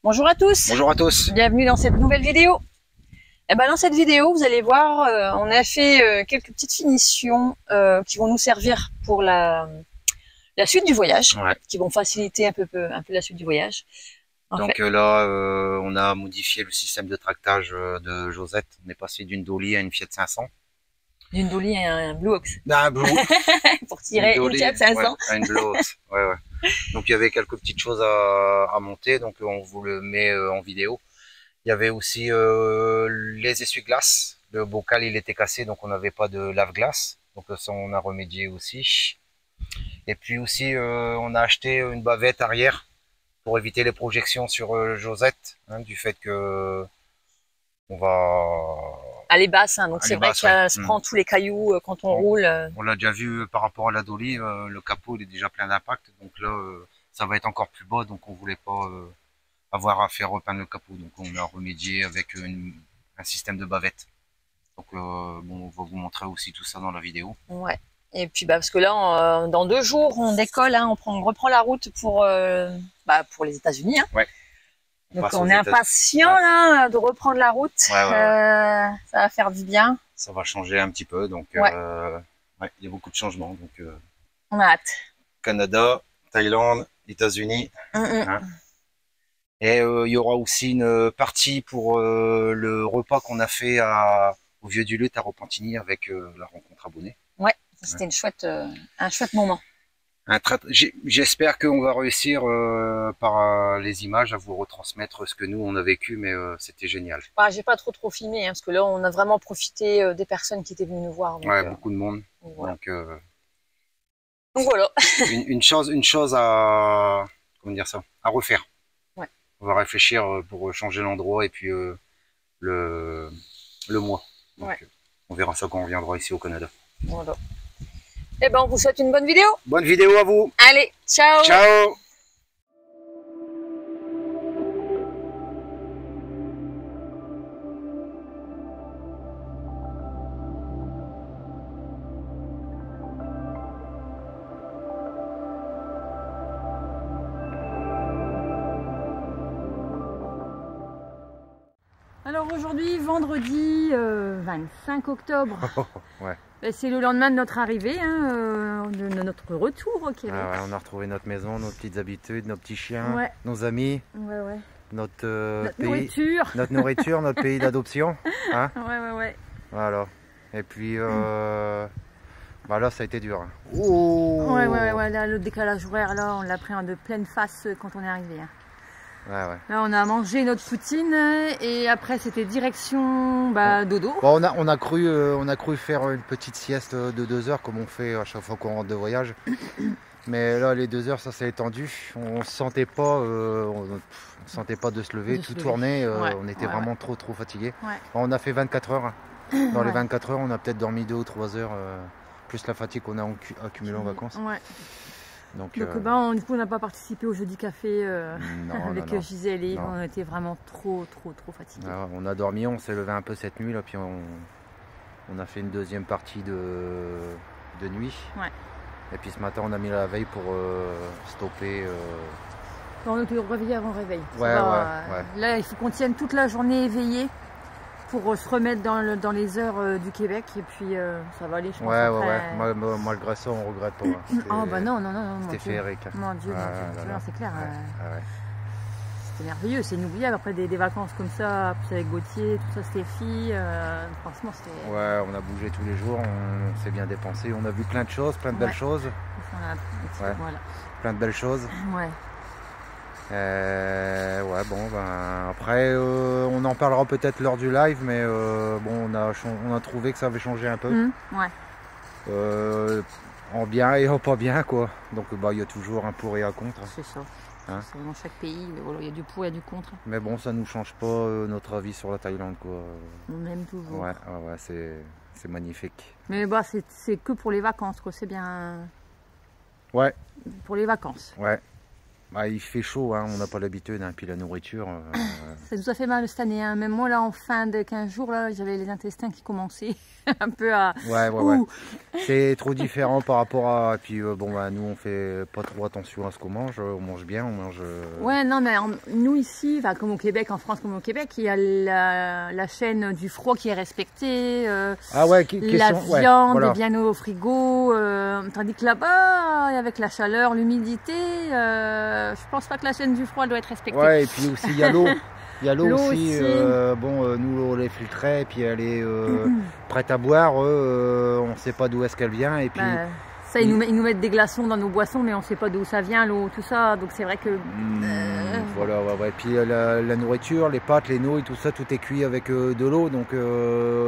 Bonjour à tous. Bonjour à tous. Bienvenue dans cette nouvelle vidéo. Dans cette vidéo, vous allez voir, on a fait quelques petites finitions qui vont nous servir pour la suite du voyage, qui vont faciliter un peu la suite du voyage. Donc là, on a modifié le système de tractage de Josette. On est passé d'une Dolly à une Fiat 500. D'une Dolly à un Blue Ox. Un Blue pour tirer une Fiat 500. Ouais, à une Blue Ox. Ouais. Donc il y avait quelques petites choses à monter, donc on vous le met en vidéo. Il y avait aussi les essuie-glaces. Le bocal il était cassé, donc on n'avait pas de lave-glace. Donc ça on a remédié aussi. Et puis aussi on a acheté une bavette arrière pour éviter les projections sur Josette, du fait que on va... Elle est basse, donc c'est vrai qu'elle se prend tous les cailloux quand on roule. On l'a déjà vu par rapport à la Dolly, le capot il est déjà plein d'impact, donc là ça va être encore plus bas, donc on voulait pas avoir à faire repeindre le capot, donc on a remédié avec un système de bavette. Donc bon, on va vous montrer aussi tout ça dans la vidéo. Ouais. Et puis parce que là, dans 2 jours, on décolle, on reprend la route pour les États-Unis. Ouais. Donc on est impatient là de reprendre la route. Ça va faire du bien. Ça va changer un petit peu, donc il y a beaucoup de changements. Donc on a hâte. Canada, Thaïlande, États-Unis. Et il y aura aussi une partie pour le repas qu'on a fait au Vieux du Luth à Repentigny avec la rencontre abonnée. Ouais, c'était un chouette moment. J'espère qu'on va réussir par les images à vous retransmettre ce que nous on a vécu, mais c'était génial. J'ai pas trop filmé, parce que là on a vraiment profité des personnes qui étaient venues nous voir. Donc, beaucoup de monde. Voilà. Donc voilà. une chose à refaire. Ouais. On va réfléchir pour changer l'endroit et puis le mois. Donc, on verra ça quand on viendra ici au Canada. Voilà. On vous souhaite une bonne vidéo. Bonne vidéo à vous. Allez, ciao. Ciao. Alors aujourd'hui, vendredi 25 octobre, ouais. C'est le lendemain de notre arrivée, de notre retour au Québec. On a retrouvé notre maison, nos petites habitudes, nos petits chiens, nos amis, notre pays, nourriture, notre pays d'adoption. Voilà. Et puis là ça a été dur. Là le décalage horaire, là on l'a pris de pleine face quand on est arrivé. Là on a mangé notre poutine et après c'était direction dodo. Bon, on a cru faire une petite sieste de 2 heures comme on fait à chaque fois qu'on rentre de voyage. Mais là les 2 heures ça s'est étendu. On sentait pas de se lever, tout tournait. On était vraiment trop fatigués. On a fait 24 heures. Dans les 24 heures on a peut-être dormi 2 ou 3 heures, plus la fatigue qu'on a accumulée en vacances. Donc du coup on n'a pas participé au jeudi café avec Gisèle et Yves. On était vraiment trop fatigués. On a dormi, on s'est levé un peu cette nuit là, puis on a fait une deuxième partie de nuit. Et puis ce matin on a mis la veille pour stopper. On était réveillé avant réveil. Là il faut qu'on tienne toute la journée éveillé pour se remettre dans les heures du Québec et puis ça va aller, je pense. Malgré ça, on regrette pas. Non. C'était féerique. Mon Dieu, c'est clair. C'était merveilleux, c'est inoubliable après des vacances comme ça, plus avec Gauthier, tout ça, Stéphie. Franchement, c'était... on a bougé tous les jours, on s'est bien dépensé, on a vu plein de choses, plein de belles choses. Plein de belles choses. Après on en parlera peut-être lors du live, mais on a trouvé que ça avait changé un peu. En bien et en pas bien quoi. Donc il y a toujours un pour et un contre. C'est ça. C'est dans chaque pays, il y a du pour et du contre. Mais bon, ça nous change pas notre avis sur la Thaïlande quoi. On aime toujours. C'est magnifique. Mais c'est que pour les vacances quoi, c'est bien. Ouais. Pour les vacances. Ouais. Bah, il fait chaud, hein, on n'a pas l'habitude, hein, puis la nourriture... Ça nous a fait mal cette année, hein. Même moi là en fin de 15 jours, là, j'avais les intestins qui commençaient un peu à... Ouais. C'est trop différent par rapport à... Et puis bon, bah, nous on fait pas trop attention à ce qu'on mange bien, on mange... Ouais, non mais nous ici, enfin, comme au Québec, en France comme au Québec, il y a la chaîne du froid qui est respectée, ah ouais, la viande est bien au frigo, tandis que là-bas, avec la chaleur, l'humidité, je pense pas que la chaîne du froid doit être respectée. Ouais, et puis aussi il y a l'eau. Il y a l'eau aussi, bon, nous on les filtrait, et puis elle est prête à boire, on ne sait pas d'où est-ce qu'elle vient. Et puis, ça, ils nous mettent des glaçons dans nos boissons, mais on ne sait pas d'où ça vient, l'eau, tout ça, donc c'est vrai que... Voilà, ouais. Puis la nourriture, les pâtes, les nouilles, tout ça, tout est cuit avec de l'eau, donc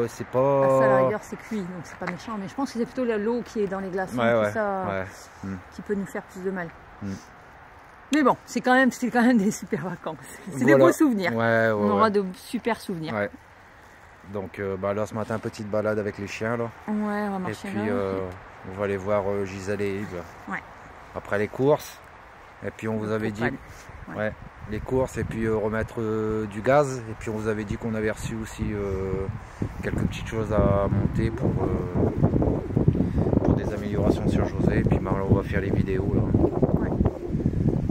c'est pas... Ça, à la rigueur, c'est cuit, donc c'est pas méchant, mais je pense que c'est plutôt l'eau qui est dans les glaçons, tout ça, qui peut nous faire plus de mal. Mais bon, c'est quand même des super vacances. C'est des beaux souvenirs. On aura de super souvenirs. Ouais. Donc bah là ce matin, petite balade avec les chiens là. Ouais, on va marcher. Et puis on va aller voir Gisèle et Yves. Ouais. Après les courses. Et puis on vous avait dit les courses et puis remettre du gaz. Et puis on vous avait dit qu'on avait reçu aussi quelques petites choses à monter pour des améliorations sur José. Et puis bah, on va faire les vidéos là.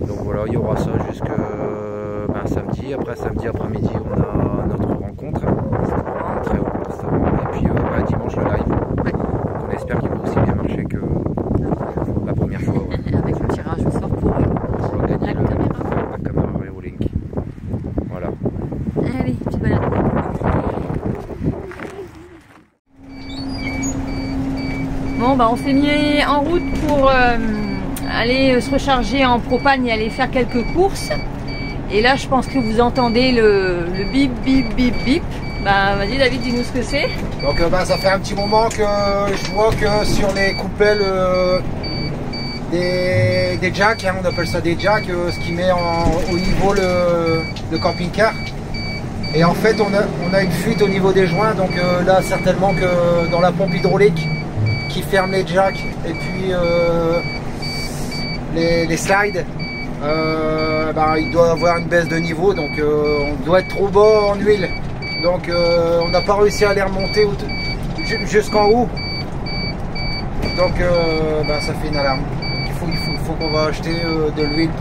Donc voilà, il y aura ça jusqu'à samedi. Après samedi après-midi, on a notre rencontre. Très haut restaurant. Et puis dimanche le live. On espère qu'il va aussi bien marcher que la première fois. Avec le tirage au sort pour gagner la caméra Reolink. Voilà. Allez, petite balade. Bon, bah on s'est mis en route pour... aller se recharger en propane et aller faire quelques courses. Et là, je pense que vous entendez le bip bip bip bip. Bah, vas-y David, dis-nous ce que c'est. Donc ça fait un petit moment que je vois que sur les coupelles des jacks, hein, on appelle ça des jacks, ce qui met au niveau le camping-car. Et en fait, on a une fuite au niveau des joints. Donc là, certainement que dans la pompe hydraulique qui ferme les jacks et puis les slides, il doit avoir une baisse de niveau, donc on doit être trop bas en huile, donc on n'a pas réussi à les remonter jusqu'en haut, donc ça fait une alarme. Il faut qu'on va acheter de l'huile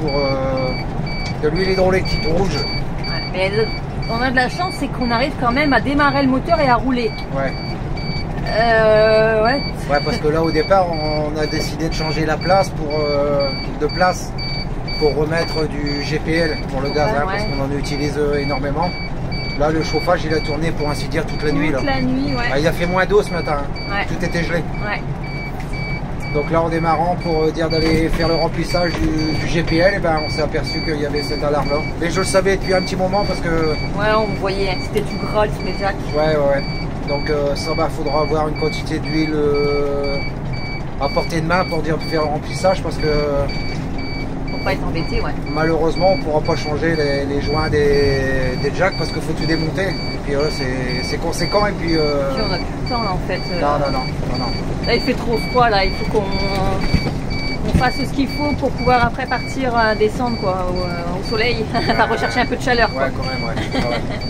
de l'huile hydraulique rouge. Ouais, mais on a de la chance, c'est qu'on arrive quand même à démarrer le moteur et à rouler. Ouais, parce que là au départ on a décidé de changer la place pour remettre du GPL pour le gaz, parce qu'on en utilise énormément. Là le chauffage il a tourné pour ainsi dire toute la nuit. Il a fait moins d'eau ce matin, tout était gelé. Donc là en démarrant pour dire d'aller faire le remplissage du GPL, on s'est aperçu qu'il y avait cette alarme là. Mais je le savais depuis un petit moment parce que... Ouais, on voyait, c'était du gras sur les jacks. Ouais. Donc ça faudra avoir une quantité d'huile à portée de main pour faire le remplissage, parce que pour pas être embêté, malheureusement on pourra pas changer les joints des jacks parce qu'il faut tout démonter, et puis c'est conséquent, et puis on a plus le temps là en fait. Non. Là il fait trop froid, là il faut qu'on fasse ce qu'il faut pour pouvoir après partir descendre au soleil, rechercher un peu de chaleur. Ouais, quand même.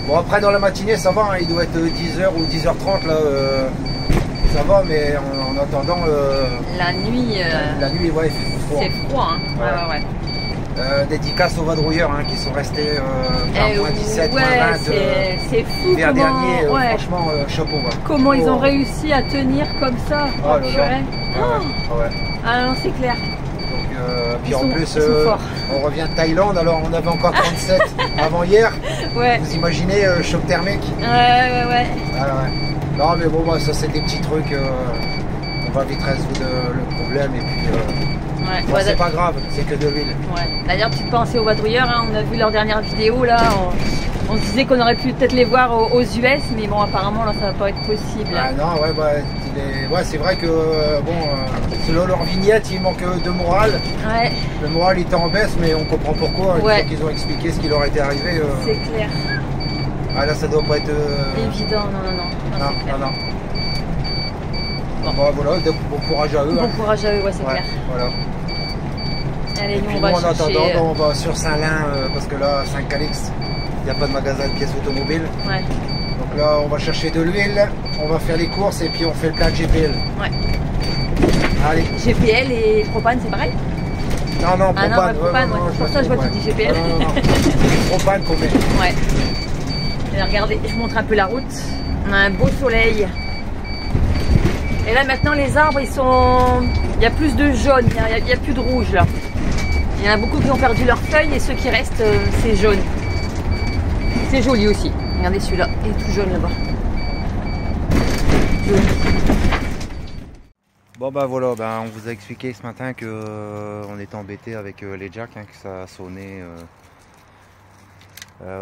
Bon, après dans la matinée ça va, hein, il doit être 10h ou 10h30 là, ça va, mais en attendant la nuit, il fait froid. C'est froid, hein. Ouais. Dédicace aux vadrouilleurs qui sont restés par moins 17, moins 20 c'est fou l'hiver dernier, franchement chapeau. Comment ils ont réussi à tenir comme ça. Ah non, c'est clair. Donc, puis en plus on revient de Thaïlande, alors on avait encore 37 avant hier. Vous imaginez choc thermique. Ouais. Non mais bon, ça c'est des petits trucs, on va vite résoudre le problème, et puis c'est pas grave, c'est que de l'huile. D'ailleurs, petite pensée aux vadrouilleurs, hein, on a vu leur dernière vidéo là, on disait qu'on aurait pu peut-être les voir aux US, mais bon apparemment là ça va pas être possible. C'est vrai que selon leur vignette il manque de morale. Le moral était en baisse, mais on comprend pourquoi, une fois qu'ils ont expliqué ce qui leur était arrivé. C'est clair. Là ça doit pas être évident, non. Bon voilà, bon courage à eux. Bon courage à eux, c'est clair. Voilà. Allez, nous, on va en chercher... attendant, on va sur Saint-Lin, parce que là, Saint-Calix, il n'y a pas de magasin de pièces automobiles. Ouais. Donc là, on va chercher de l'huile, on va faire les courses et puis on fait le plein de GPL. Ouais. Allez. GPL et propane, c'est pareil? Non, non, propane. Ah non, propane, ouais. Pour ça, je vois que tu dis GPL. Non. Propane qu'on met. Ouais. Et regardez, je vous montre un peu la route. On a un beau soleil. Et là, maintenant, les arbres, ils sont... Il y a plus de jaune, il n'y a plus de rouge, là. Il y en a beaucoup qui ont perdu leurs feuilles et ceux qui restent, c'est jaune. C'est joli aussi. Regardez celui-là, il est tout jaune là-bas. Bon bah voilà, on vous a expliqué ce matin que on était embêté avec les jacks, que ça a sonné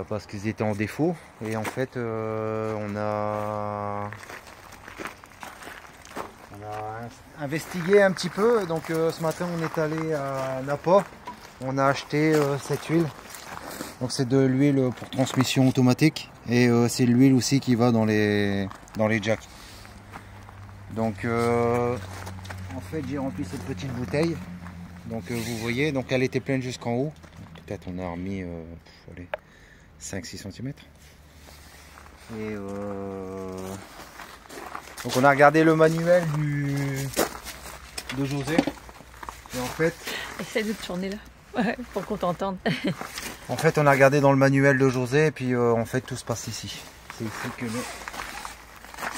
parce qu'ils étaient en défaut. Et en fait on a investigué un petit peu. Donc ce matin on est allé à Napa, on a acheté cette huile. Donc c'est de l'huile pour transmission automatique et c'est l'huile aussi qui va dans les jacks. Donc en fait j'ai rempli cette petite bouteille. Donc vous voyez, donc elle était pleine jusqu'en haut. Peut-être on a remis 5-6 cm. Et donc on a regardé le manuel de José. Et en fait... Essaye de te tourner là, ouais, pour qu'on t'entende. En fait on a regardé dans le manuel de José et puis en fait tout se passe ici. C'est ici que le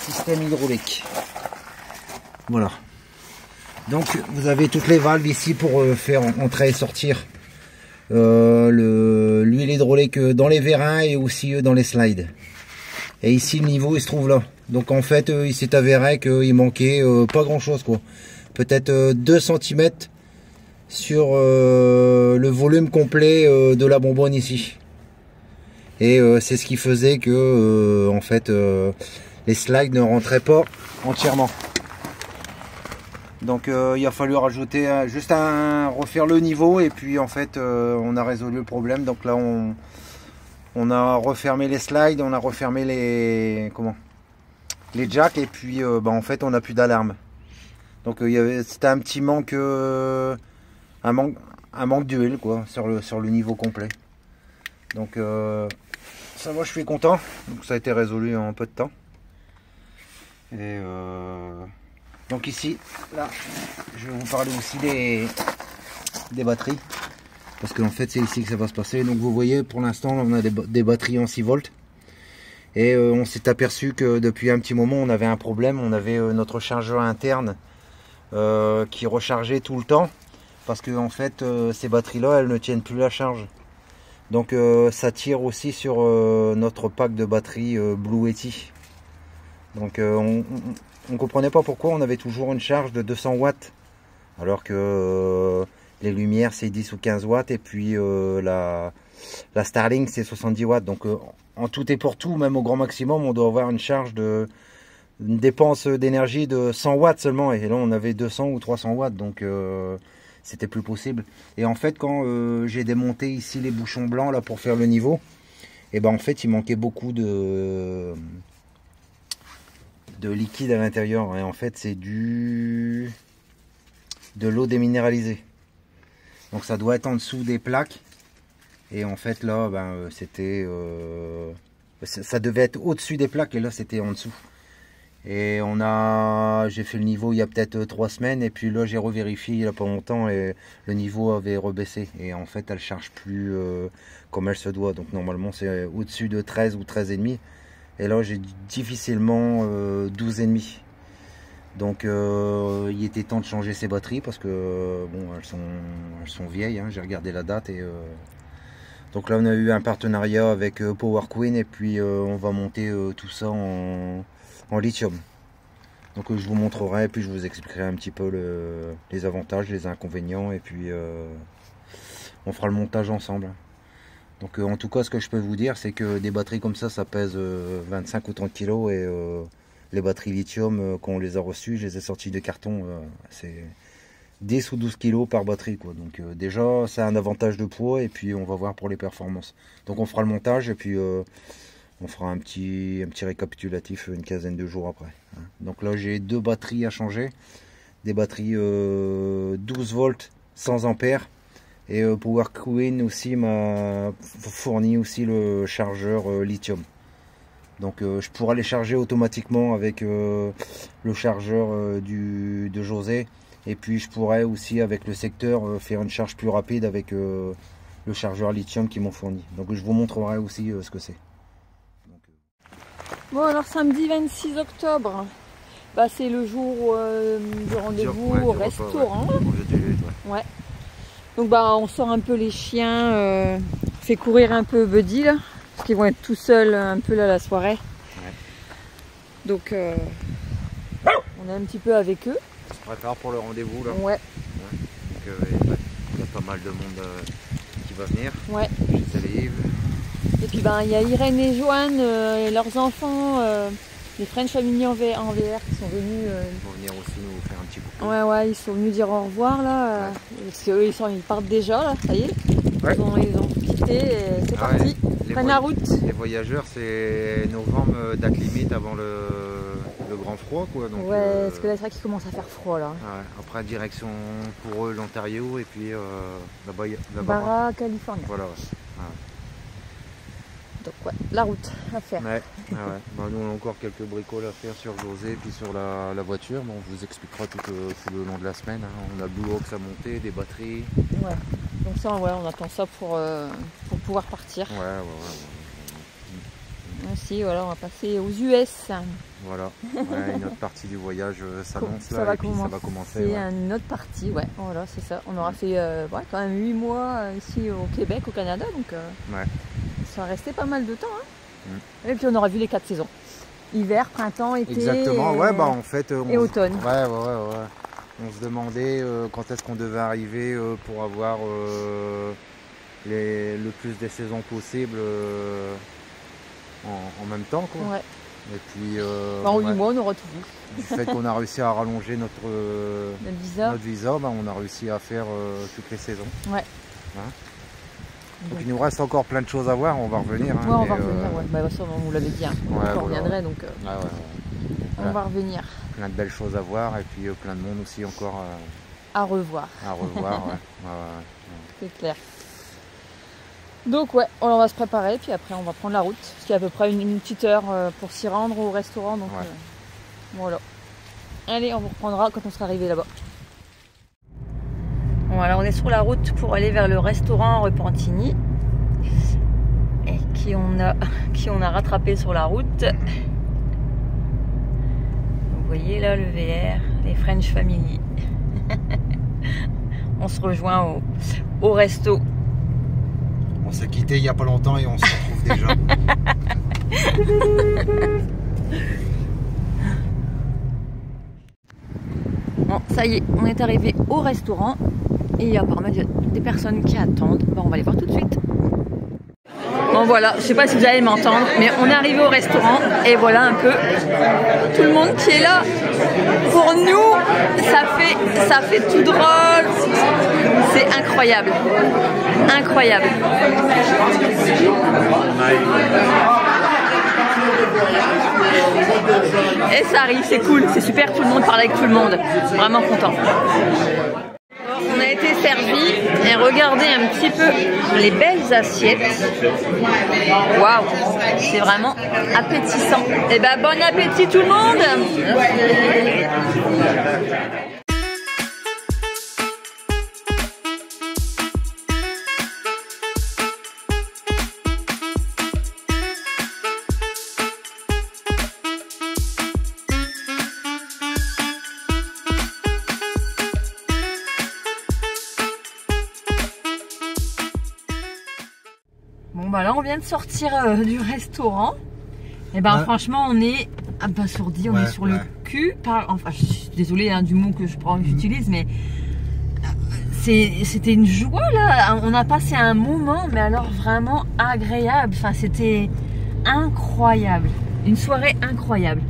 système hydraulique. Voilà. Donc vous avez toutes les valves ici pour faire entrer et sortir l'huile hydraulique dans les vérins et aussi dans les slides. Et ici le niveau il se trouve là. Donc en fait il s'est avéré qu'il manquait pas grand chose quoi. Peut-être 2 cm sur le volume complet de la bonbonne ici. Et c'est ce qui faisait que en fait les slides ne rentraient pas entièrement. Donc il a fallu rajouter refaire le niveau et puis en fait on a résolu le problème. Donc là on a refermé les slides, on a refermé les jacks et puis en fait on n'a plus d'alarme. Donc c'était un petit manque un manque d'huile quoi sur le niveau complet. Donc ça va, je suis content. Donc ça a été résolu en peu de temps. Et donc ici, là, je vais vous parler aussi des batteries. Parce qu'en fait, c'est ici que ça va se passer. Donc vous voyez, pour l'instant, on a des batteries en 6 volts. Et on s'est aperçu que depuis un petit moment, on avait un problème. On avait notre chargeur interne qui rechargeait tout le temps. Parce que en fait, ces batteries-là, elles ne tiennent plus la charge. Donc ça tire aussi sur notre pack de batterie Blue Yeti. Donc on ne comprenait pas pourquoi on avait toujours une charge de 200 watts alors que les lumières c'est 10 ou 15 watts et puis la Starlink c'est 70 watts. Donc en tout et pour tout, même au grand maximum, on doit avoir une dépense d'énergie de 100 watts seulement. Et là on avait 200 ou 300 watts, donc c'était plus possible. Et en fait quand j'ai démonté ici les bouchons blancs là pour faire le niveau, et en fait il manquait beaucoup de liquide à l'intérieur. Et en fait c'est de l'eau déminéralisée. Donc ça doit être en dessous des plaques. Et en fait là ça devait être au-dessus des plaques et là c'était en dessous. Et j'ai fait le niveau il y a peut-être 3 semaines et puis là j'ai revérifié il n'y a pas longtemps et le niveau avait rebaissé. Et en fait elle charge plus comme elle se doit. Donc normalement c'est au-dessus de 13 ou 13,5. Et là j'ai difficilement 12,5. Donc il était temps de changer ces batteries parce que bon elles sont vieilles, hein. J'ai regardé la date et donc là on a eu un partenariat avec Power Queen et puis on va monter tout ça en lithium. Donc je vous montrerai et puis je vous expliquerai un petit peu les avantages, les inconvénients et puis on fera le montage ensemble. Donc en tout cas ce que je peux vous dire c'est que des batteries comme ça pèse 25 ou 30 kg et les batteries lithium quand on les a reçues, je les ai sorties de carton, c'est 10 ou 12 kg par batterie quoi. Donc déjà c'est un avantage de poids et puis on va voir pour les performances. Donc on fera le montage et puis on fera un petit récapitulatif une quinzaine de jours après. Donc là j'ai 2 batteries à changer, des batteries 12 volts 100 ampères Et Power Queen aussi m'a fourni aussi le chargeur lithium. Donc je pourrais les charger automatiquement avec le chargeur de José. Et puis je pourrais aussi avec le secteur faire une charge plus rapide avec le chargeur lithium qu'ils m'ont fourni. Donc je vous montrerai aussi ce que c'est. Bon alors samedi 26 octobre, bah, c'est le jour du rendez-vous au restaurant. Ouais. Donc bah on sort un peu les chiens, fait courir un peu Buddy là, parce qu'ils vont être tout seuls un peu là la soirée. Ouais. Donc on est un petit peu avec eux. On se prépare pour le rendez-vous là. Ouais. Donc il y a pas mal de monde qui va venir. Ouais. Salut. Et puis ben il y a Irène et Joanne et leurs enfants, les French Family en VR qui sont venus. Ils vont venir aussi nous faire un petit coucou. Ouais, ils sont venus dire au revoir là, parce qu'eux ils partent déjà là, ça y est. Ouais. Ils ont quitté et c'est parti. Prennent la route. Les voyageurs, c'est novembre, date limite avant le grand froid quoi. Donc, ouais, parce que là c'est vrai qu'il commence à faire froid là. Ouais, après direction pour eux l'Ontario et puis la Barra, Californie. Voilà. Ouais. Donc ouais, la route à faire. Ouais. Bah, nous on a encore quelques bricoles à faire sur José et puis sur la voiture. Bon, on vous expliquera tout le long de la semaine. Hein. On a Blue Box à monter, des batteries. Ouais. Donc ça ouais, on attend ça pour pouvoir partir. Aussi, voilà, on va passer aux US. Voilà, une autre partie du voyage s'annonce là, ça va commencer. C'est une autre partie, ouais, voilà, c'est ça. On aura fait quand même 8 mois ici au Québec, au Canada, donc ça va rester pas mal de temps. Hein. Et puis on aura vu les 4 saisons. Hiver, printemps, été. Exactement, en fait. Et automne. Ouais. On se demandait quand est-ce qu'on devait arriver pour avoir le plus des saisons possibles en même temps, quoi. Ouais. Et puis en 8 mois on aura tout vu. Du fait qu'on a réussi à rallonger notre visa, on a réussi à faire toutes les saisons. Ouais. Hein, donc il nous reste encore plein de choses à voir, on va revenir. Ouais, on va revenir, Bah, ça, on vous l'avait dit, on reviendrait donc on va revenir. Plein de belles choses à voir et puis plein de monde aussi encore à revoir. Ouais. C'est clair. Donc on va se préparer, puis après on va prendre la route, parce qu'il y a à peu près une petite heure pour s'y rendre au restaurant, donc voilà. Allez, on vous reprendra quand on sera arrivé là-bas. Bon, alors on est sur la route pour aller vers le restaurant Repentigny, et qui on a rattrapé sur la route. Vous voyez là le VR, les French Family. On se rejoint au resto. On s'est quitté il n'y a pas longtemps et on se retrouve déjà. Bon, ça y est, on est arrivé au restaurant et il y a apparemment des personnes qui attendent. Bon, on va les voir tout de suite. Bon voilà, je sais pas si vous allez m'entendre, mais on est arrivé au restaurant et voilà un peu tout le monde qui est là. Pour nous, ça fait tout drôle. C'est incroyable. Incroyable. Et ça arrive, c'est cool, c'est super, tout le monde parle avec tout le monde. Vraiment content. On a été servi et regardez un petit peu les belles assiettes. Waouh, c'est vraiment appétissant. Et ben bon appétit tout le monde. Bon bah là on vient de sortir du restaurant. Et ben franchement on est abasourdi, on est sur le cul. Enfin je suis désolée du mot que j'utilise, mais c'était une joie là. On a passé un moment, mais alors vraiment agréable. Enfin c'était incroyable, une soirée incroyable.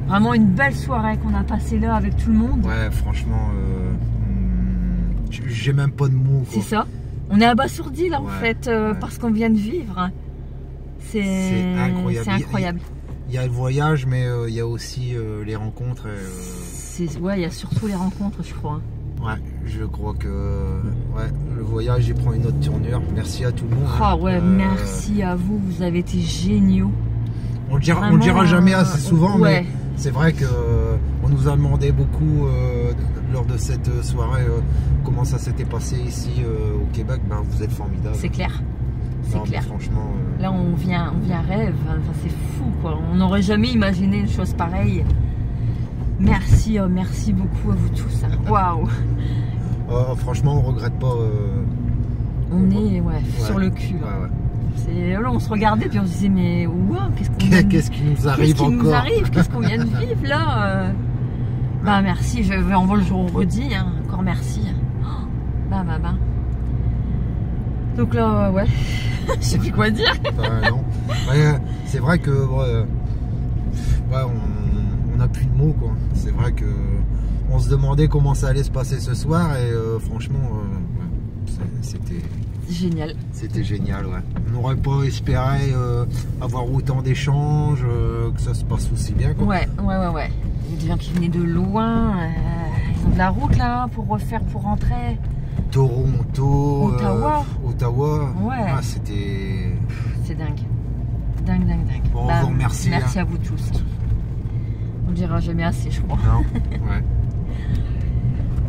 Vraiment une belle soirée qu'on a passée là avec tout le monde. Ouais franchement, j'ai même pas de mots. C'est ça. On est abasourdi là en fait parce qu'on vient de vivre. C'est incroyable. Il y a le voyage, mais il y a aussi les rencontres. Il y a surtout les rencontres, je crois. Ouais, je crois que ouais, le voyage il prend une autre tournure. Merci à tout le monde. Ah ouais, merci à vous, vous avez été géniaux. On le dira jamais assez souvent, ouais. Mais c'est vrai que on nous a demandé beaucoup lors de cette soirée comment ça s'était passé ici au Québec. Ben, vous êtes formidables. C'est clair. C'est clair. Franchement. Là, on vient rêve. Enfin, c'est fou, quoi. On n'aurait jamais imaginé une chose pareille. Merci, merci beaucoup à vous tous. Waouh. Franchement, on regrette pas. On est sur le cul. Là, on se regardait puis on se disait mais waouh, qu'est-ce qui nous arrive encore? Qu'est-ce qu'on vient de vivre là? Bah merci, on va le redit, hein. Encore merci. Bah. Donc là, ouais, je sais plus quoi dire. Non. Ouais, c'est vrai que on n'a plus de mots, quoi. C'est vrai que on se demandait comment ça allait se passer ce soir et franchement, c'était génial. C'était génial, ouais. On n'aurait pas espéré avoir autant d'échanges, que ça se passe aussi bien, quoi. Ouais. Il y a des gens qui venaient de loin, ils ont de la route là pour rentrer. Toronto, Ottawa. Ouais. Ah, c'était... C'est dingue. Bon, on vous remercie. Merci à vous tous. On ne dira jamais assez, je crois. Non, ouais.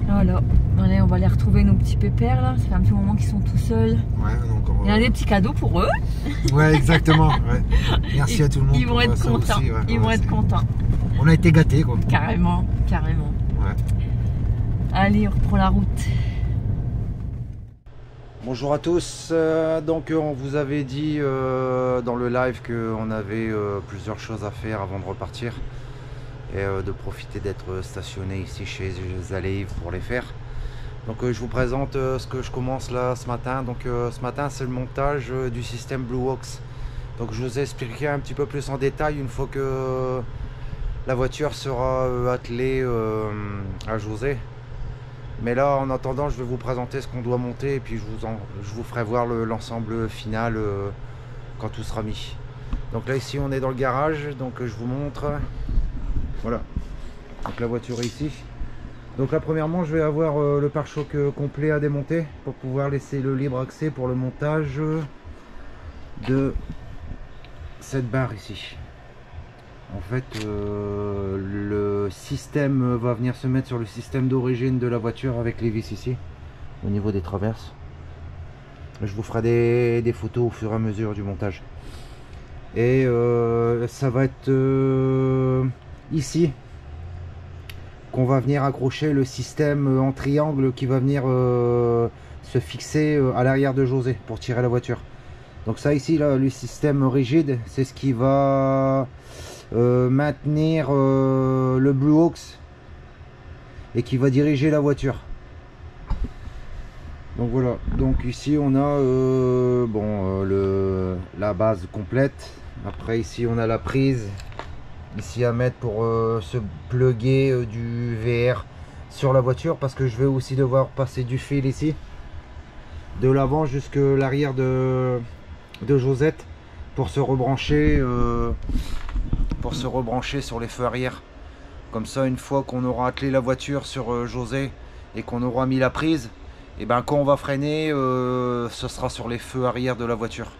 Voilà. Allez, on va aller retrouver nos petits pépères là. Ça fait un petit moment qu'ils sont tout seuls. Ouais, donc il y a des petits cadeaux pour eux. Ouais, exactement. Ouais. Merci à tout le monde. Ils vont être contents. Aussi, ouais. Ils vont être contents. On a été gâtés, quoi. Carrément. Ouais. Allez, on reprend la route. Bonjour à tous. Donc on vous avait dit dans le live qu'on avait plusieurs choses à faire avant de repartir et de profiter d'être stationné ici chez Zaleif pour les faire. Donc je vous présente ce que je commence là ce matin. Donc ce matin c'est le montage du système BlueWox. Donc je vous ai expliqué un petit peu plus en détail une fois que la voiture sera attelée à José. Mais là en attendant je vais vous présenter ce qu'on doit monter et puis je vous ferai voir l'ensemble final quand tout sera mis. Donc là ici on est dans le garage, donc je vous montre. Voilà, donc la voiture est ici. Donc là premièrement je vais avoir le pare-choc complet à démonter pour pouvoir laisser le libre accès pour le montage de cette barre ici. En fait le système va venir se mettre sur le système d'origine de la voiture avec les vis ici au niveau des traverses. Je vous ferai des photos au fur et à mesure du montage. Et ça va être ici qu'on va venir accrocher le système en triangle qui va venir se fixer à l'arrière de José pour tirer la voiture. Donc ça ici là, le système rigide, c'est ce qui va maintenir le BlueWox et qui va diriger la voiture. Donc voilà, donc ici on a la base complète. Après ici on a la prise ici à mettre pour se plugger du VR sur la voiture, parce que je vais aussi devoir passer du fil ici de l'avant jusque l'arrière de Josette pour se rebrancher sur les feux arrière. Comme ça, une fois qu'on aura attelé la voiture sur José et qu'on aura mis la prise, et ben quand on va freiner, ce sera sur les feux arrière de la voiture.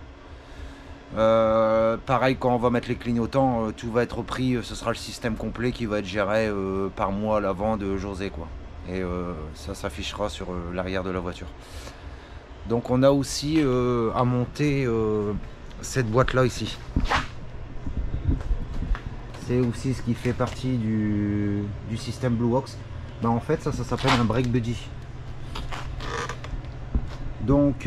Pareil, quand on va mettre les clignotants, tout va être pris, ce sera le système complet qui va être géré par moi à l'avant de José, quoi. Et ça s'affichera sur l'arrière de la voiture. Donc on a aussi à monter cette boîte là ici. C'est aussi ce qui fait partie du système BlueWox. Ben, en fait ça s'appelle un brake buddy. Donc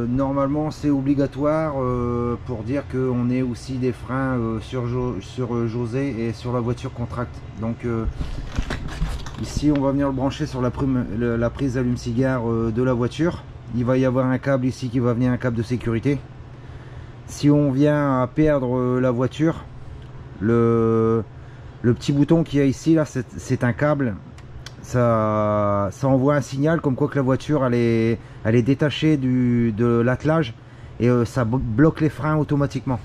normalement c'est obligatoire pour dire qu'on ait aussi des freins sur José et sur la voiture contracte. Donc ici on va venir le brancher sur la prise allume-cigare de la voiture. Il va y avoir un câble ici qui va venir, un câble de sécurité. Si on vient à perdre la voiture, le petit bouton qu'il y a ici là, c'est un câble. Ça envoie un signal comme quoi que la voiture elle est détachée de l'attelage et ça bloque les freins automatiquement.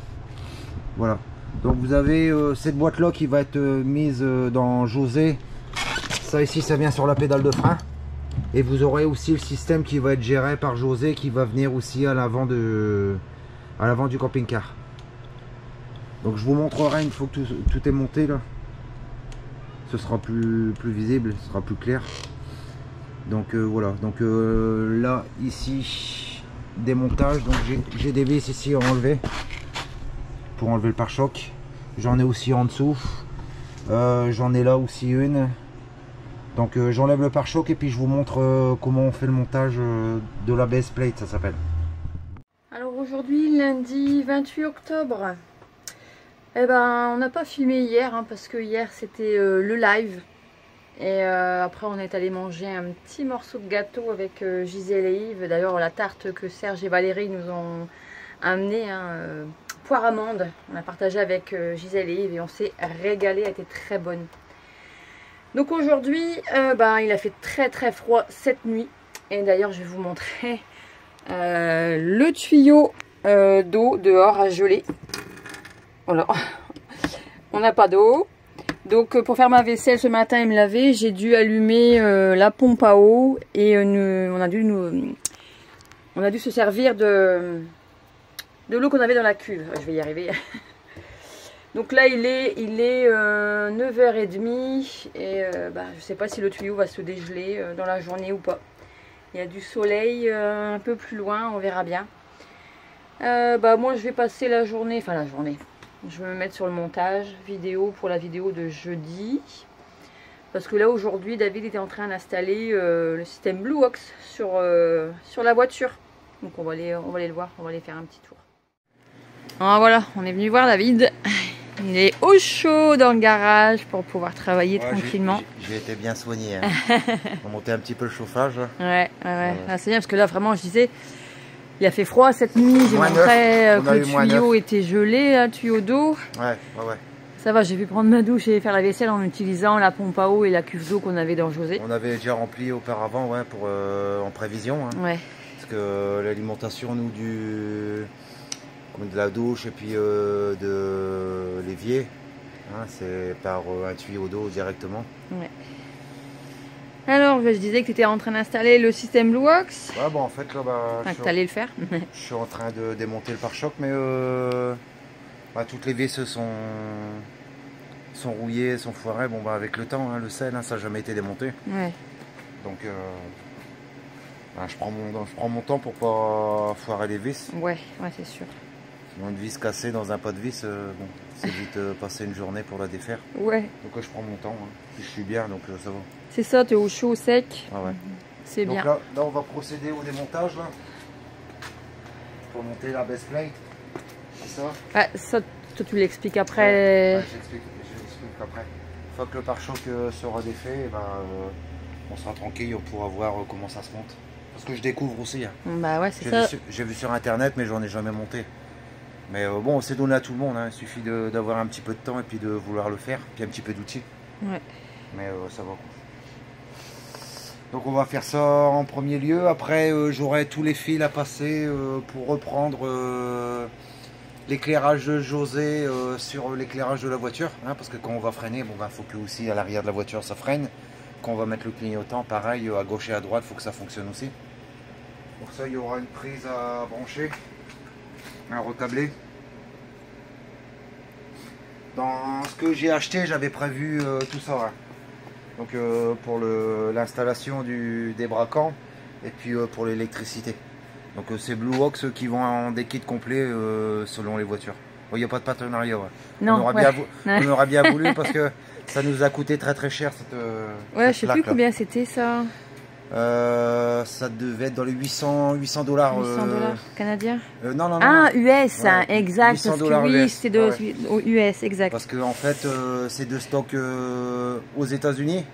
Voilà, donc vous avez cette boîte là qui va être mise dans José. Ça ici, ça vient sur la pédale de frein. Et vous aurez aussi le système qui va être géré par José, qui va venir aussi à l'avant du camping-car. Donc je vous montrerai une fois que tout est monté là. Ce sera plus visible, ce sera plus clair. Donc voilà, donc là ici démontage, donc j'ai des vis ici à enlever pour enlever le pare-choc. J'en ai aussi en dessous, j'en ai là aussi une. Donc j'enlève le pare-choc et puis je vous montre comment on fait le montage de la base plate, ça s'appelle. Alors aujourd'hui, lundi 28 octobre, eh ben, on n'a pas filmé hier hein, parce que hier c'était le live. Et après on est allé manger un petit morceau de gâteau avec Gisèle et Yves. D'ailleurs la tarte que Serge et Valérie nous ont amenée, hein, poire amande, on a partagé avec Gisèle et Yves et on s'est régalé, elle était très bonne. Donc aujourd'hui, il a fait très froid cette nuit. Et d'ailleurs, je vais vous montrer le tuyau d'eau dehors à geler. Voilà, on n'a pas d'eau. Donc pour faire ma vaisselle ce matin et me laver, j'ai dû allumer la pompe à eau. Et on a dû se servir de l'eau qu'on avait dans la cuve. Je vais y arriver. Donc là il est 9h30 et je ne sais pas si le tuyau va se dégeler dans la journée ou pas. Il y a du soleil un peu plus loin, on verra bien. Moi je vais passer la journée, je vais me mettre sur le montage vidéo pour la vidéo de jeudi. Parce que là aujourd'hui David était en train d'installer le système BlueWox sur la voiture. Donc on va aller le voir, on va aller faire un petit tour. Ah, voilà, on est venu voir David. Il est au chaud dans le garage pour pouvoir travailler tranquillement. J'ai été bien soigné. Hein. On va monter un petit peu le chauffage. Ouais. Ah, c'est bien parce que là vraiment je disais, il a fait froid cette nuit. J'ai montré que le tuyau était gelé, le tuyau d'eau. Ouais. Ça va, j'ai pu prendre ma douche et faire la vaisselle en utilisant la pompe à eau et la cuve d'eau qu'on avait dans José. On avait déjà rempli auparavant en prévision. Hein. Ouais. Parce que l'alimentation nous de la douche et puis de l'évier, hein, c'est par un tuyau d'eau directement. Ouais. Alors je disais que tu étais en train d'installer le système BlueWox. Ouais, en fait là tu allais le faire. Je suis en train de démonter le pare-choc, mais toutes les vis sont rouillées, sont foirées. Avec le temps, hein, le sel, hein, ça n'a jamais été démonté. Ouais. Donc je prends mon temps pour pas foirer les vis. Ouais, c'est sûr. Sinon une vis cassée dans un pas de vis, c'est vite passer une journée pour la défaire. Ouais. Donc je prends mon temps, hein. Puis je suis bien, donc ça va. C'est ça, tu es au chaud, au sec. Ah ouais. C'est bien. Là, on va procéder au démontage là. Pour monter la base plate. C'est ça. Ouais, ça, toi, tu l'expliques après. Ouais, j'explique après. Une fois que le pare-choc sera défait, on sera tranquille, on pourra voir comment ça se monte. Parce que je découvre aussi. Hein. Bah ouais, c'est ça. J'ai vu sur internet, mais j'en ai jamais monté. Mais c'est donné à tout le monde, hein. Il suffit d'avoir un petit peu de temps et puis de vouloir le faire, puis un petit peu d'outils. Ouais. Mais ça va. Donc on va faire ça en premier lieu. Après j'aurai tous les fils à passer pour reprendre l'éclairage de José sur l'éclairage de la voiture. Hein, parce que quand on va freiner, faut que aussi à l'arrière de la voiture ça freine. Quand on va mettre le clignotant, pareil, à gauche et à droite, il faut que ça fonctionne aussi. Pour ça il y aura une prise à brancher. Un recâblé. Dans ce que j'ai acheté, j'avais prévu tout ça. Hein. Donc pour l'installation des braquants et puis pour l'électricité. Donc c'est BlueWox qui vont en des kits complets selon les voitures. Il n'y a pas de partenariat. Ouais. Non, on aurait bien voulu parce que ça nous a coûté très cher cette ouais, je sais plus combien c'était ça. Ça devait être dans les 800 $. 800 $ canadiens. Non. Ah, US, ouais. Hein, exact. Parce que oui, c'est de US, exact. Parce que en fait, c'est de stock aux États-Unis,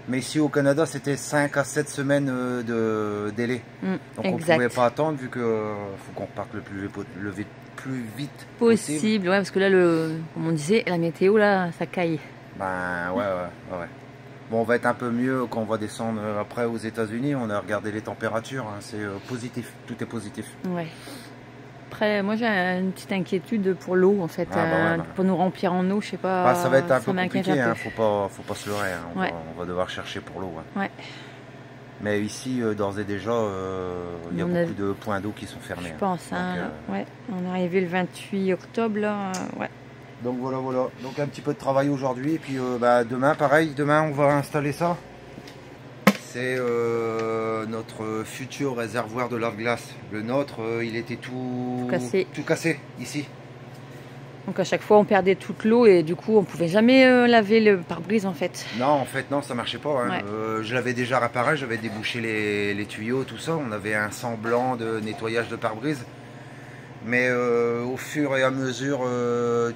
mais ici au Canada, c'était 5 à 7 semaines de délai. Donc on ne pouvait pas attendre vu que faut qu'on parte le plus vite possible. Ouais, parce que là, comme on disait, la météo là, ça caille. Ouais. Bon, on va être un peu mieux quand on va descendre après aux États-Unis. On a regardé les températures, hein, c'est positif, tout est positif. Ouais. Après, moi j'ai une petite inquiétude pour l'eau en fait, pour nous remplir en eau, je sais pas. Ça va être un peu compliqué, hein, faut pas se leurrer, hein. On va devoir chercher pour l'eau. Hein. Ouais. Mais ici, d'ores et déjà, il y a beaucoup de points d'eau qui sont fermés. Je pense, hein, ouais. On est arrivé le 28 octobre, là, ouais. Donc voilà. Donc un petit peu de travail aujourd'hui, et puis demain, pareil. Demain, on va installer ça. C'est notre futur réservoir de lave-glace. Le nôtre, il était tout cassé ici. Donc à chaque fois on perdait toute l'eau et du coup on pouvait jamais laver le pare-brise en fait. Non, en fait non, ça marchait pas. Hein. Ouais. Je l'avais déjà réparé, j'avais débouché les tuyaux, tout ça. On avait un semblant de nettoyage de pare-brise. Mais au fur et à mesure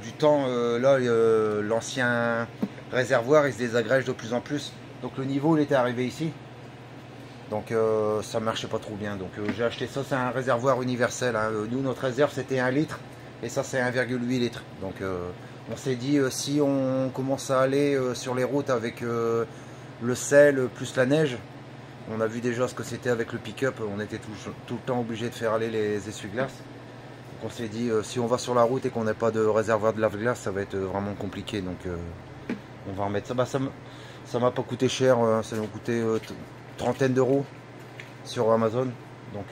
du temps, l'ancien réservoir il se désagrège de plus en plus. Donc le niveau il était arrivé ici. Donc ça marchait pas trop bien. Donc j'ai acheté ça, c'est un réservoir universel. Hein. Nous notre réserve c'était 1 litre. Et ça c'est 1,8 litre. Donc on s'est dit si on commence à aller sur les routes avec le sel plus la neige, on a vu déjà ce que c'était avec le pick-up, on était tout le temps obligé de faire aller les essuie-glaces. Donc on s'est dit si on va sur la route et qu'on n'a pas de réservoir de lave-glace, ça va être vraiment compliqué. Donc on va remettre ça. Ça m'a pas coûté cher, ça m'a coûté trentaine d'euros sur Amazon. Donc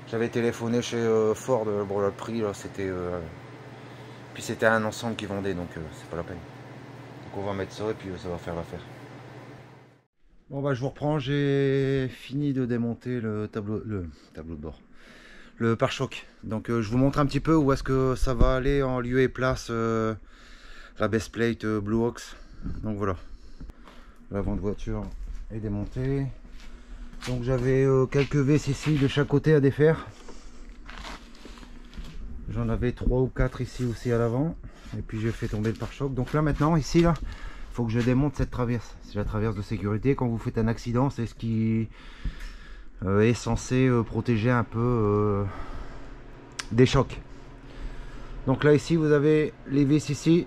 j'avais téléphoné chez Ford, bon le prix là c'était puis c'était un ensemble qui vendait, donc c'est pas la peine. Donc on va mettre ça et puis ça va faire l'affaire. Bon je vous reprends, j'ai fini de démonter le tableau de bord, le pare-choc. Donc je vous montre un petit peu où est-ce que ça va aller en lieu et place la base plate Blue Ox. Donc voilà, l'avant de voiture est démonté. Donc j'avais quelques vis ici de chaque côté à défaire. J'en avais 3 ou 4 ici aussi à l'avant. Et puis j'ai fait tomber le pare-choc. Donc là maintenant, ici, il faut que je démonte cette traverse. C'est la traverse de sécurité. Quand vous faites un accident, c'est ce qui est censé protéger un peu des chocs. Donc là ici, vous avez les vis ici.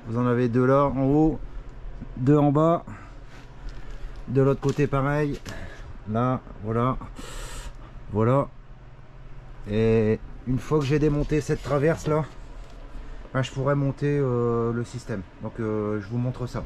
Vous en avez 2 là en haut, 2 en bas. De l'autre côté pareil, là voilà, et une fois que j'ai démonté cette traverse là, je pourrais monter le système. Donc je vous montre ça.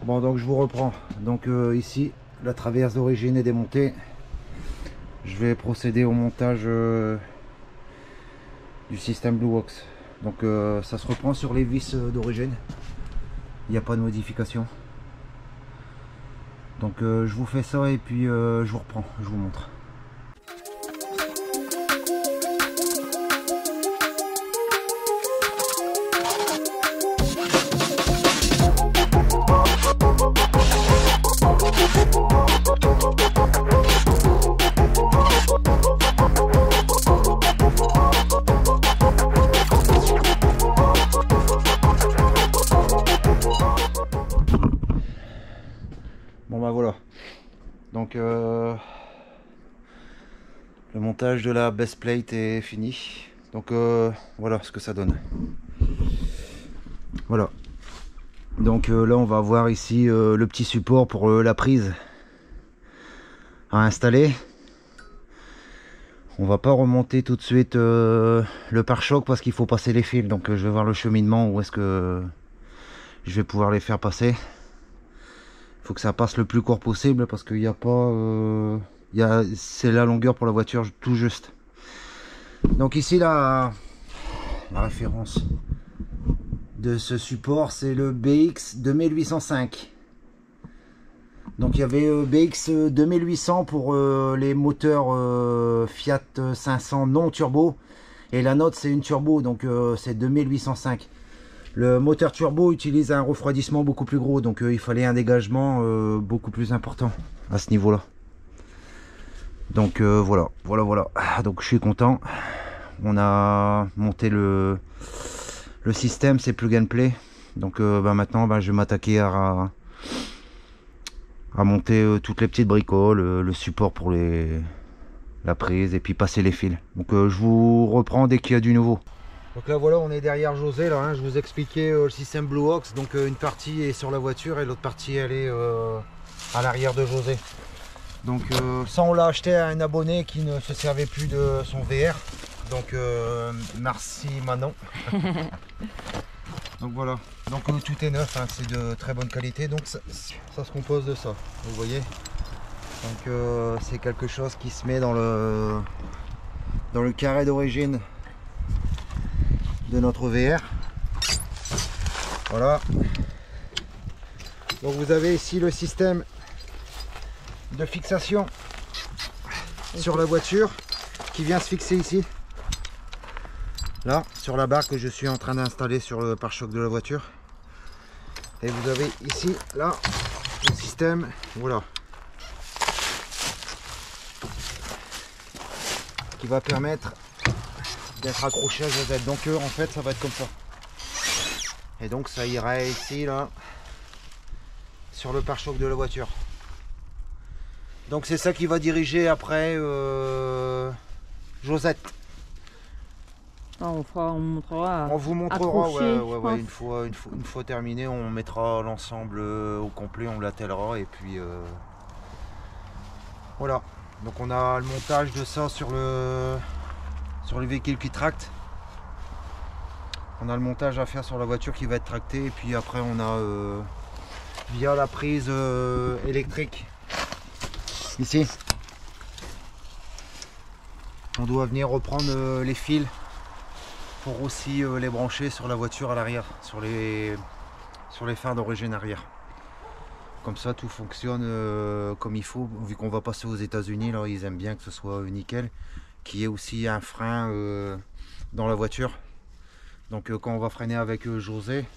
Bon, donc je vous reprends. Donc ici la traverse d'origine est démontée. Je vais procéder au montage du système Blue Ox. Donc ça se reprend sur les vis d'origine. Il n'y a pas de modification. Donc je vous fais ça et puis je vous reprends, je vous montre. Bon voilà, donc le montage de la base plate est fini. Donc voilà ce que ça donne. Voilà, donc là on va voir ici le petit support pour la prise à installer. On va pas remonter tout de suite le pare-choc parce qu'il faut passer les fils. Donc je vais voir le cheminement, où est-ce que je vais pouvoir les faire passer. Il faut que ça passe le plus court possible parce qu'il n'y a pas c'est la longueur pour la voiture tout juste. Donc ici la référence de ce support, c'est le BX 2805. Donc il y avait BX 2800 pour les moteurs Fiat 500 non turbo, et la nôtre c'est une turbo, donc c'est 2805. Le moteur turbo utilise un refroidissement beaucoup plus gros, donc il fallait un dégagement beaucoup plus important à ce niveau là. Donc voilà. Donc je suis content, on a monté le système, c'est plug and play. Donc maintenant je vais m'attaquer à monter toutes les petites bricoles, le support pour la prise et puis passer les fils. Donc je vous reprends dès qu'il y a du nouveau. Donc là voilà, on est derrière José là, hein. Je vous expliquais le système BlueOx. Donc une partie est sur la voiture et l'autre partie elle est à l'arrière de José. Donc ça on l'a acheté à un abonné qui ne se servait plus de son VR. Donc merci Manon. Donc voilà, donc tout est neuf, hein. C'est de très bonne qualité, donc ça se compose de ça, vous voyez. Donc c'est quelque chose qui se met dans le carré d'origine de notre VR. Voilà. Donc vous avez ici le système de fixation sur la voiture qui vient se fixer ici. Là, sur la barre que je suis en train d'installer sur le pare-choc de la voiture. Et vous avez ici, là, le système, voilà, qui va permettre d'être accroché à Josette. Donc en fait, ça va être comme ça. Et donc ça irait ici, là, sur le pare-choc de la voiture. Donc c'est ça qui va diriger après Josette. On montrera. On vous montrera, accroché, une fois terminé, on mettra l'ensemble au complet, on l'attellera et puis voilà. Donc on a le montage de ça sur le véhicule qui tracte. On a le montage à faire sur la voiture qui va être tractée et puis après on a via la prise électrique ici. On doit venir reprendre les fils pour aussi les brancher sur la voiture à l'arrière, sur les phares d'origine arrière. Comme ça tout fonctionne comme il faut, vu qu'on va passer aux États-Unis, là ils aiment bien que ce soit nickel, qu'il y ait aussi un frein dans la voiture. Donc quand on va freiner avec José,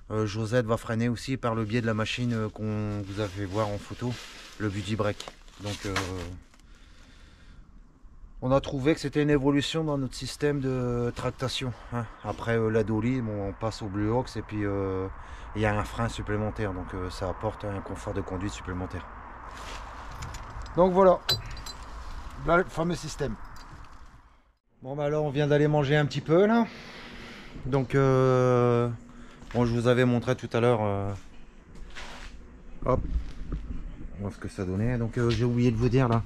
Josette va freiner aussi par le biais de la machine qu'on vous a fait voir en photo, le buddy brake. Donc on a trouvé que c'était une évolution dans notre système de tractation, hein. Après la dolly, bon, on passe au BlueOx et puis il y a un frein supplémentaire, donc ça apporte un confort de conduite supplémentaire. Donc voilà, là, le fameux système. Bon bah là on vient d'aller manger un petit peu là. Donc bon, je vous avais montré tout à l'heure hop, ce que ça donnait. Donc j'ai oublié de vous dire là.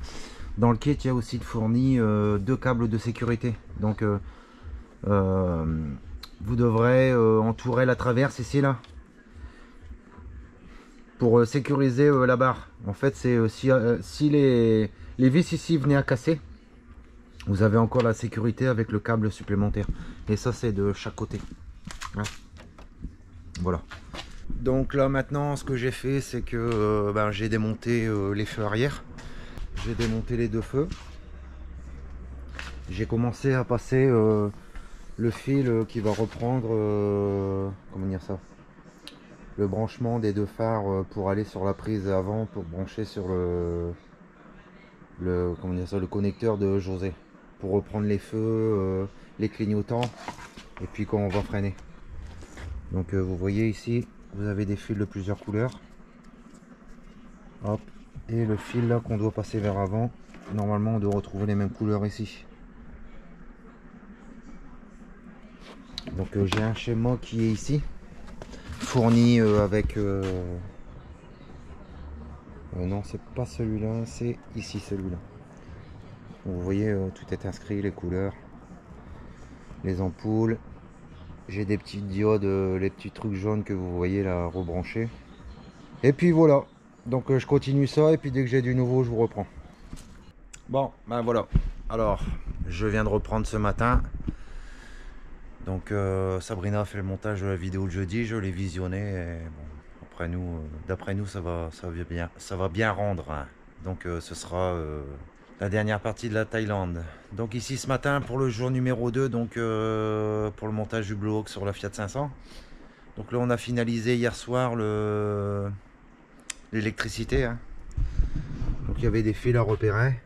Dans le kit, il y a aussi fourni 2 câbles de sécurité. Donc, vous devrez entourer la traverse ici, là, pour sécuriser la barre. En fait, c'est si les vis ici venaient à casser, vous avez encore la sécurité avec le câble supplémentaire. Et ça, c'est de chaque côté. Ouais. Voilà. Donc là, maintenant, ce que j'ai fait, c'est que j'ai démonté les feux arrière. J'ai démonté les 2 feux. J'ai commencé à passer le fil qui va reprendre comment dire ça, le branchement des 2 phares pour aller sur la prise avant pour brancher sur comment dire ça, le connecteur de José pour reprendre les feux, les clignotants et puis quand on va freiner. Donc vous voyez ici, vous avez des fils de plusieurs couleurs. Hop. Et le fil là qu'on doit passer vers avant, normalement on doit retrouver les mêmes couleurs ici. Donc j'ai un schéma qui est ici, fourni avec non c'est pas celui-là, c'est ici celui-là. Vous voyez tout est inscrit, les couleurs, les ampoules. J'ai des petites diodes, les petits trucs jaunes que vous voyez là rebranchés. Et puis voilà. Donc je continue ça et puis dès que j'ai du nouveau je vous reprends. Bon ben voilà, alors je viens de reprendre ce matin. Donc Sabrina a fait le montage de la vidéo de jeudi, je l'ai visionné et bon, après nous, d'après nous ça va bien rendre, hein. Donc ce sera la dernière partie de la Thaïlande. Donc ici ce matin pour le jour numéro 2, donc pour le montage du BlueOx sur la Fiat 500. Donc là on a finalisé hier soir l'électricité, hein. Donc il y avait des fils à repérer.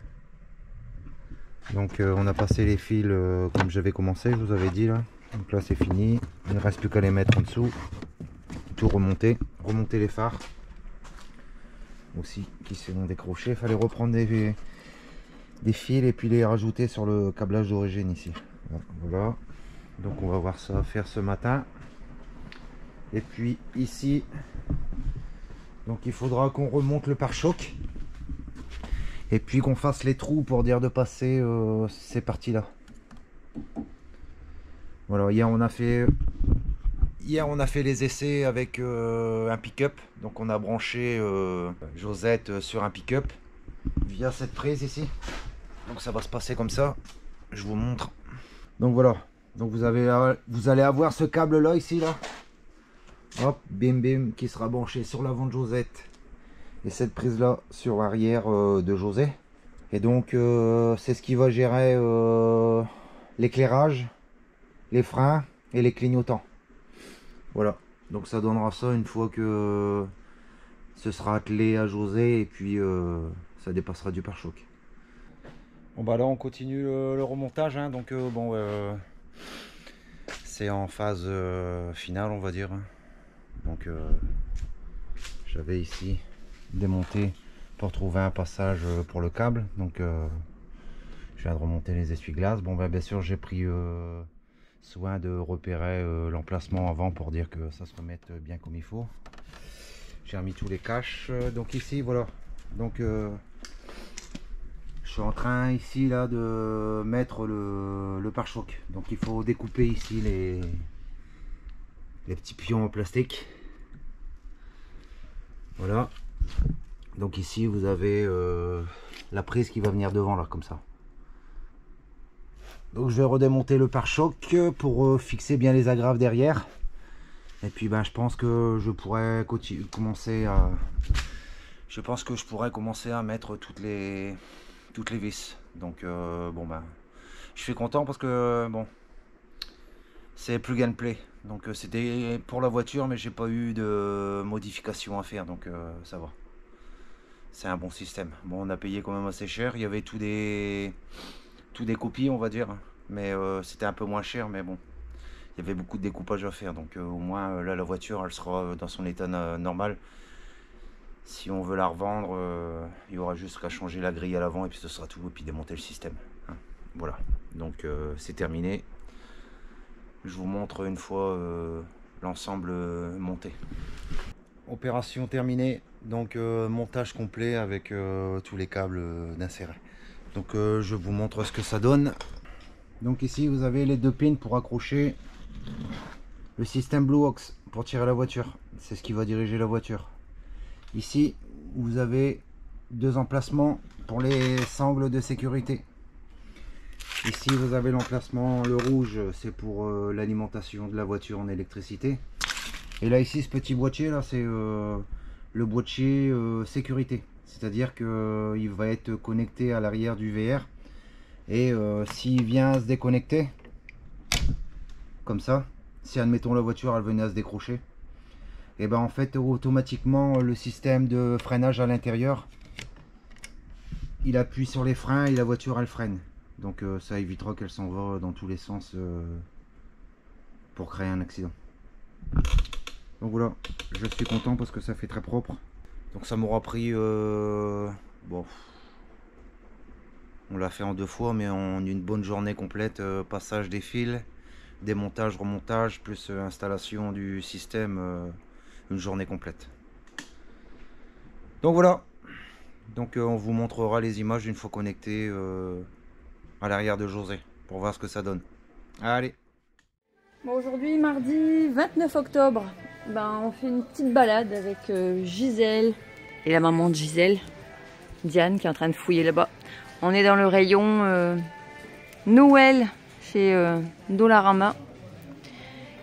Donc on a passé les fils comme j'avais commencé, je vous avais dit là. Donc là c'est fini, il ne reste plus qu'à les mettre en dessous, tout remonter les phares. aussi qui sont décrochés. Il fallait reprendre des fils et puis les rajouter sur le câblage d'origine ici. Voilà, donc on va voir ça faire ce matin. Et puis ici, donc il faudra qu'on remonte le pare-choc et puis qu'on fasse les trous pour dire de passer ces parties là. Voilà, hier on a fait les essais avec un pick-up. Donc on a branché Josette sur un pick-up via cette prise ici. Donc ça va se passer comme ça, je vous montre. Donc voilà, donc vous allez avoir ce câble là ici là, hop, bim bim, qui sera branché sur l'avant de Josette et cette prise là sur l'arrière de José. Et donc c'est ce qui va gérer l'éclairage, les freins et les clignotants. Voilà, donc ça donnera ça une fois que ce sera attelé à José et puis ça dépassera du pare-choc. Bon bah là on continue le remontage, hein, donc bon c'est en phase finale on va dire. Donc j'avais ici démonté pour trouver un passage pour le câble, donc je viens de remonter les essuie-glaces. Bon bah bien sûr j'ai pris soin de repérer l'emplacement avant pour dire que ça se remette bien comme il faut. J'ai remis tous les caches, donc ici voilà, donc je suis en train ici là de mettre le pare-choc. Donc il faut découper ici les petits pions en plastique. Voilà. Donc ici vous avez la prise qui va venir devant là comme ça. Donc je vais redémonter le pare-choc pour fixer bien les agrafes derrière. Et puis ben je pense que je pourrais commencer à mettre toutes les vis. Donc bon ben je suis content parce que bon c'est plug and play. Donc c'était pour la voiture mais j'ai pas eu de modification à faire, donc ça va. C'est un bon système. Bon on a payé quand même assez cher. Il y avait tout des copies on va dire. Mais c'était un peu moins cher, mais bon. Il y avait beaucoup de découpage à faire. Donc au moins là la voiture elle sera dans son état normal. Si on veut la revendre, il y aura juste qu'à changer la grille à l'avant et puis ce sera tout, et puis démonter le système. Hein. Voilà, donc c'est terminé. Je vous montre une fois l'ensemble monté. Opération terminée, donc montage complet avec tous les câbles d'insérer. Donc je vous montre ce que ça donne. Donc ici vous avez les deux pins pour accrocher le système BlueOx pour tirer la voiture. C'est ce qui va diriger la voiture. Ici vous avez deux emplacements pour les sangles de sécurité. Ici vous avez l'emplacement, le rouge c'est pour l'alimentation de la voiture en électricité. Et là ici ce petit boîtier là c'est le boîtier sécurité. C'est-à-dire qu'il va être connecté à l'arrière du VR. Et s'il vient à se déconnecter, comme ça, si admettons la voiture elle venait à se décrocher, et ben en fait automatiquement le système de freinage à l'intérieur il appuie sur les freins et la voiture elle freine. Donc ça évitera qu'elle s'en va dans tous les sens pour créer un accident. Donc voilà, je suis content parce que ça fait très propre. Donc ça m'aura pris bon, on l'a fait en 2 fois mais en une bonne journée complète, passage des fils, démontage, remontage, plus installation du système, une journée complète. Donc voilà, donc on vous montrera les images une fois connecté à l'arrière de José pour voir ce que ça donne. Allez. Bon, aujourd'hui mardi 29 octobre, on fait une petite balade avec Gisèle et la maman de Gisèle, Diane, qui est en train de fouiller là-bas. On est dans le rayon Noël chez Dollarama.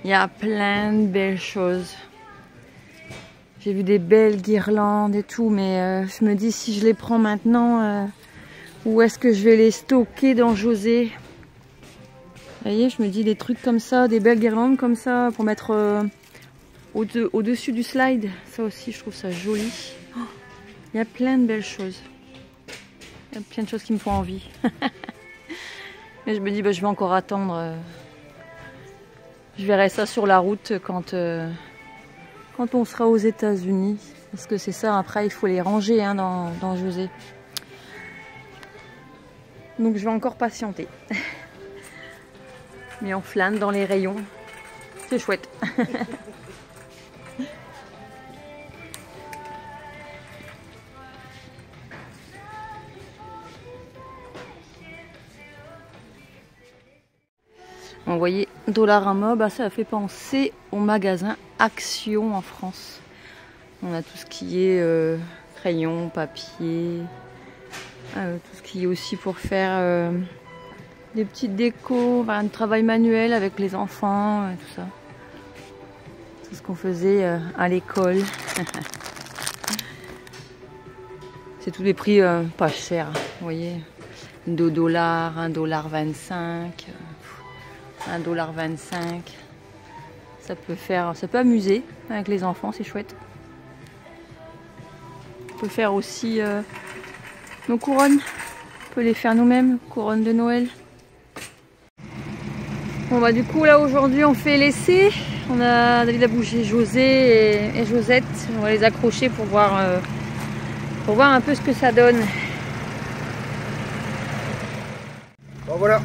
Il y a plein de belles choses. J'ai vu des belles guirlandes et tout, mais je me dis si je les prends maintenant, où est-ce que je vais les stocker dans José? Vous voyez, je me dis des trucs comme ça, des belles guirlandes comme ça pour mettre au-dessus du slide. Ça aussi, je trouve ça joli. Oh, il y a plein de belles choses. Il y a plein de choses qui me font envie. Mais je me dis, je vais encore attendre. Je verrai ça sur la route quand on sera aux États-Unis. Parce que c'est ça, après il faut les ranger hein, dans José. Donc je vais encore patienter. Mais on flâne dans les rayons. C'est chouette. Vous voyez, Dollarama, bah, ça fait penser au magasin Action en France. On a tout ce qui est crayon, papier, tout ce qui est aussi pour faire des petites décos, enfin, un travail manuel avec les enfants, tout ça. Tout ce qu'on faisait à l'école. C'est tous les prix pas chers, vous voyez. 2 $, 1,25 $. 1,25 $. Ça peut amuser avec les enfants, c'est chouette. On peut faire aussi nos couronnes. On peut les faire nous-mêmes, couronnes de Noël. Bon bah du coup là aujourd'hui on fait l'essai. David a bougé José et Josette. On va les accrocher pour voir un peu ce que ça donne. Bon voilà,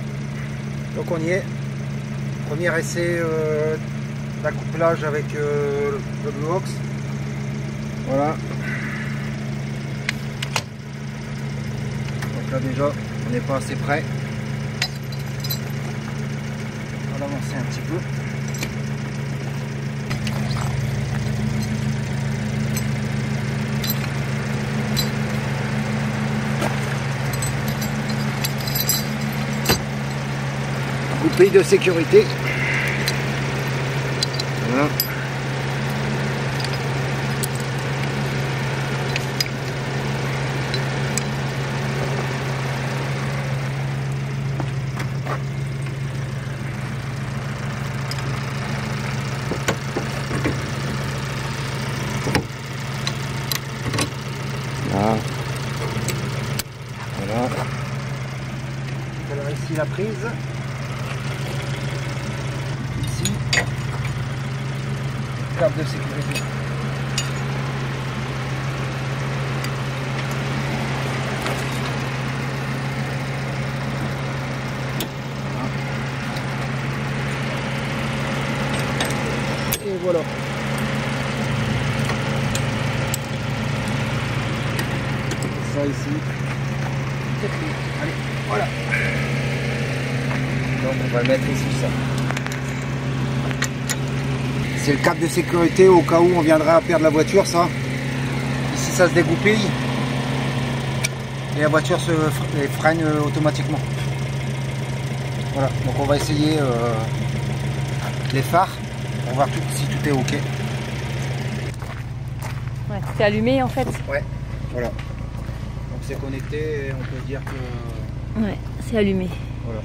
donc on y est. Premier essai d'accouplage avec le Blue Ox. Voilà. Donc là déjà, on n'est pas assez près. On va avancer un petit peu. Goupille de sécurité. Voilà. Là. Voilà. Alors ici la prise. Ici, câble de sécurité. Et voilà. Ça ici. C'est pris. Allez, voilà. Donc on va le mettre ici ça. C'est le câble de sécurité au cas où on viendrait à perdre la voiture, ça. Ici ça se dégoupille. Et la voiture se freine automatiquement. Voilà, donc on va essayer les phares pour voir si tout est ok. Ouais, c'est allumé en fait. Ouais, voilà. Donc c'est connecté et on peut dire que... Ouais, c'est allumé. Voilà.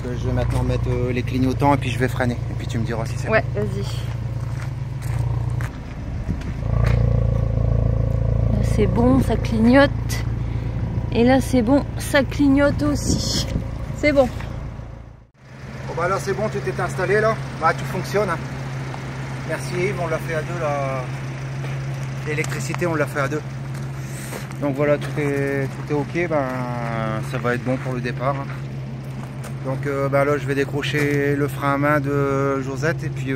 Donc je vais maintenant mettre les clignotants et puis je vais freiner. Et puis tu me diras si c'est ouais, bon. Vas-y. Là c'est bon, ça clignote. Et là c'est bon, ça clignote aussi. C'est bon. Bon bah là c'est bon, tout est installé là. Bah tout fonctionne. Hein. Merci Yves, on l'a fait à deux là. L'électricité on l'a fait à deux. Donc voilà, tout est ok, ben, ça va être bon pour le départ. Hein. Donc ben là je vais décrocher le frein à main de Josette et puis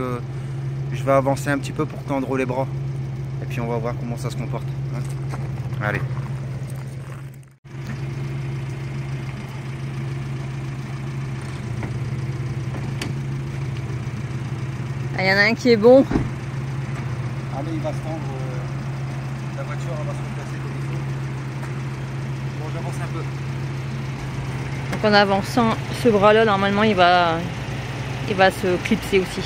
je vais avancer un petit peu pour tendre les bras. Et puis on va voir comment ça se comporte. Hein. Allez. Il y en a un qui est bon. Allez, il va se tendre. La voiture elle va se replacer comme il faut. Bon, j'avance un peu. Donc en avançant ce bras là, normalement il va se clipser aussi.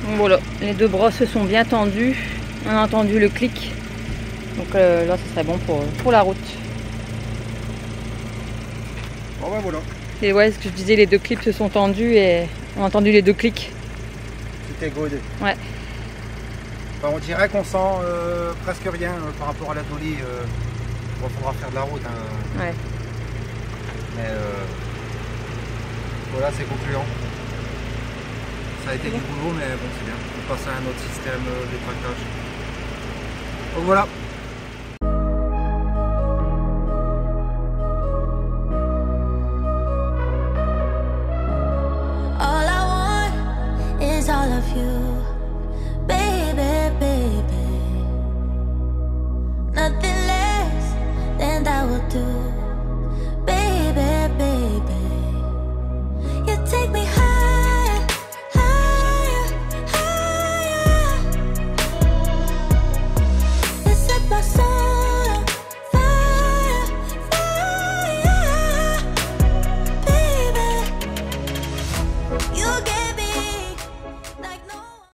Donc voilà, les deux bras se sont bien tendus. On a entendu le clic. Donc là ce serait bon pour la route. Bon ben voilà. Et ouais, ce que je disais, les deux clips se sont tendus et on a entendu les deux clics. Tout est good. Ouais. Enfin, on dirait qu'on sent presque rien par rapport à la Dolly. Bon, faudra faire de la route. Hein. Ouais. Mais Voilà, c'est concluant. Ça a été du boulot, mais bon, c'est bien. On passe à un autre système de tractage. Donc voilà. All I want is all of you.